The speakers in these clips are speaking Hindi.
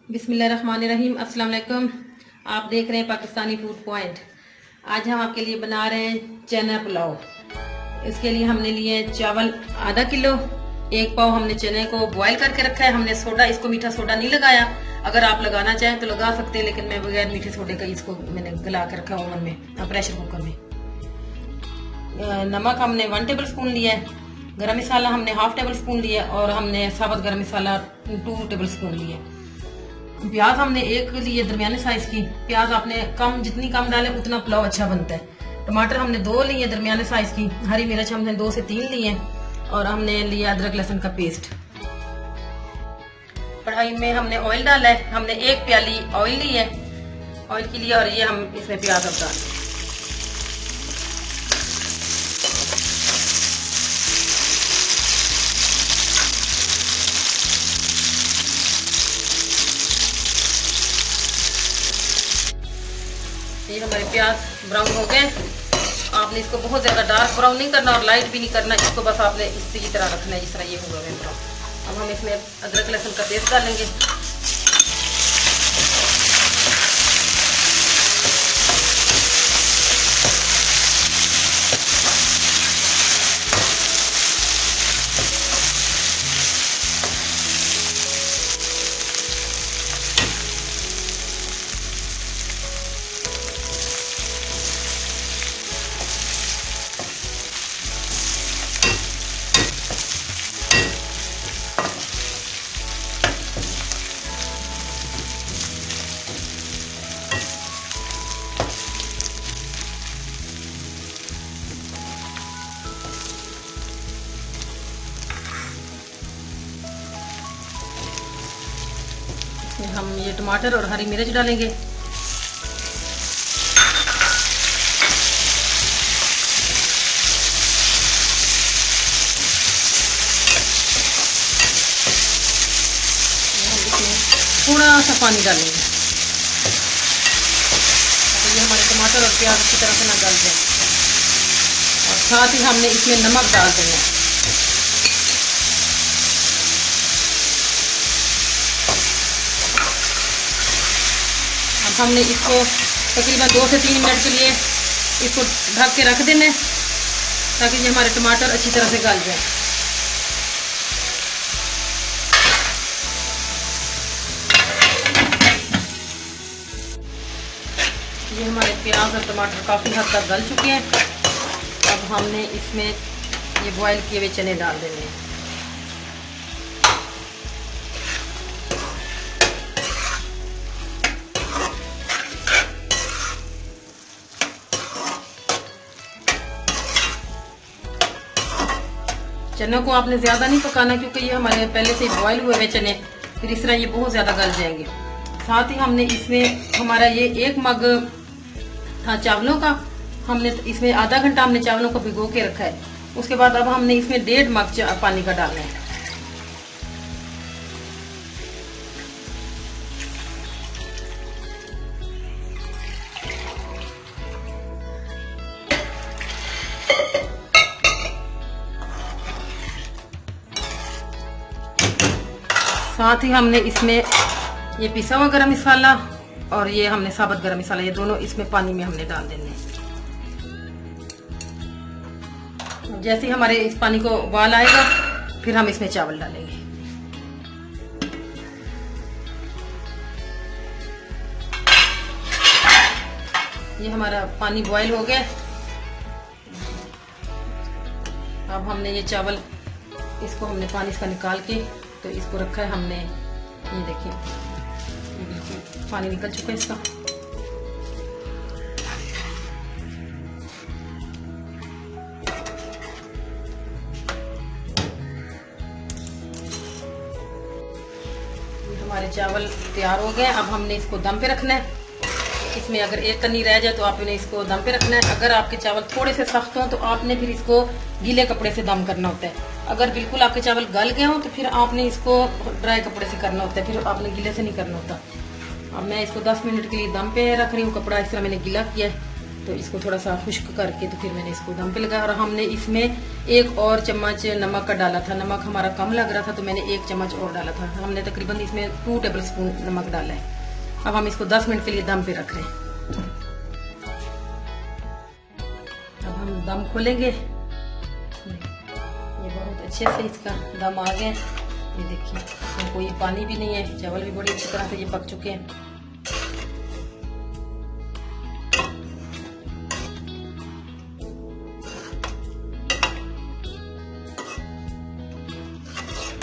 बिस्मिल्लाहिर्रहमानिर्रहीम। अस्सलाम वालेकुम। आप देख रहे हैं पाकिस्तानी फूड पॉइंट। आज हम आपके लिए बना रहे हैं चना पुलाव। इसके लिए हमने लिए चावल आधा किलो, 1 पाव हमने चने को बॉईल करके रखा है। हमने सोडा, इसको मीठा सोडा नहीं लगाया। अगर आप लगाना चाहें तो लगा सकते हैं, लेकिन मैं बगैर मीठे सोडे का इसको मैंने गला के रखा ओवन में, प्रेशर कुकर में। नमक हमने 1 टेबल स्पून लिया है, गरम मसाला हमने 1/2 टेबल स्पून लिया और हमने साबुत गरम मसाला 2 टेबल स्पून लिया। प्याज हमने 1 लिए दरमियाने साइज की। प्याज आपने जितनी कम डालें उतना पुलाव अच्छा बनता है। टमाटर हमने 2 लिए दरमियाने साइज की। हरी मिर्च हमने 2 से 3 लिए और हमने लिया अदरक लहसुन का पेस्ट। कढ़ाई में हमने ऑयल डाला है। हमने 1 प्याली ऑयल ली है, ऑयल के लिए, और ये हम इसमें प्याज अब डालें। ये हमारे प्याज ब्राउन हो गए। आपने इसको बहुत ज्यादा डार्क ब्राउन नहीं करना और लाइट भी नहीं करना, इसको बस आपने इसी तरह रखना है जिस तरह ये हुआ है ब्राउन। अब हम इसमें अदरक लहसुन का पेस्ट डालेंगे। हम ये टमाटर और हरी मिर्च डालेंगे। थोड़ा सा पानी डालेंगे तो ये हमारे टमाटर और प्याज अच्छी तरह से ना गल जाए। और साथ ही हमने इसमें नमक डाल देना। हमने इसको तकरीबन 2 से 3 मिनट के लिए इसको ढक के रख देना है ताकि ये हमारे टमाटर अच्छी तरह से गल जाए। ये हमारे प्याज और टमाटर काफ़ी हद तक गल चुके हैं। अब हमने इसमें ये बॉईल किए हुए चने डाल देने हैं। चनों को आपने ज्यादा नहीं पकाना क्योंकि ये हमारे पहले से बॉईल हुए हुए चने, फिर इस तरह ये बहुत ज्यादा गल जाएंगे। साथ ही हमने इसमें हमारा ये 1 मग था चावलों का, हमने इसमें आधा घंटा हमने चावलों को भिगो के रखा है। उसके बाद अब हमने इसमें 1.5 मग पानी का डालना है। साथ ही हमने इसमें ये पिसा हुआ गरम मसाला और ये हमने साबुत गरम मसाला, ये दोनों इसमें पानी में हमने डाल देने। जैसे ही हमारे इस पानी को उबाल आएगा फिर हम इसमें चावल डालेंगे। ये हमारा पानी बॉईल हो गया। अब हमने ये चावल, इसको हमने पानी इसका निकाल के तो इसको रखा है हमने। ये देखिए ये बिल्कुल पानी निकल चुका है इसका। हमारे चावल तैयार हो गए। अब हमने इसको दम पे रखना है। इसमें अगर 1 कनी रह जाए तो आपने इसको दम पे रखना है। अगर आपके चावल थोड़े से सख्त हों तो आपने फिर इसको गीले कपड़े से दम करना होता है। अगर बिल्कुल आपके चावल गल गए हों तो फिर आपने इसको ड्राई कपड़े से करना होता है, फिर आपने गीले से नहीं करना होता। अब मैं इसको 10 मिनट के लिए दम पे रख रही हूँ। कपड़ा इस तरह मैंने गीला किया है तो इसको थोड़ा सा खुश्क करके तो फिर मैंने इसको दम पे लगाया। और हमने इसमें 1 और चम्मच नमक का डाला था। नमक हमारा कम लग रहा था तो मैंने 1 चम्मच और डाला था। हमने तकरीबन इसमें 2 टेबल स्पून नमक डाला है। अब हम इसको 10 मिनट के लिए दम पे रख रहे हैं। अब हम दम खोलेंगे। ये बहुत अच्छे से इसका दम आ गया। ये देखिए, इसमें कोई पानी भी नहीं है। चावल भी बड़ी अच्छी तरह से ये पक चुके हैं।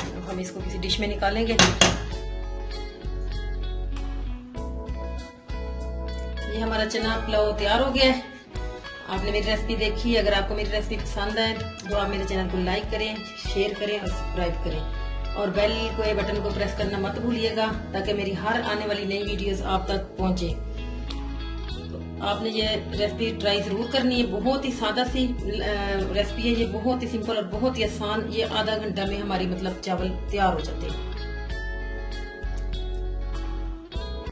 अब हम इसको किसी डिश में निकालेंगे। ये हमारा चना पुलाव तैयार हो गया है। आपने मेरी रेसिपी देखी। अगर आपको मेरी रेसिपी पसंद आए तो आप मेरे चैनल को लाइक करें, शेयर करें और सब्सक्राइब करें। और बेल को बटन को प्रेस करना मत भूलिएगा ताकि मेरी हर आने वाली नई वीडियोस आप तक पहुंचे। तो आपने ये रेसिपी ट्राई जरूर करनी है। बहुत ही सादा सी रेसिपी है ये, बहुत ही सिंपल और बहुत ही आसान। ये आधा घंटा में हमारी मतलब चावल तैयार हो जाते हैं।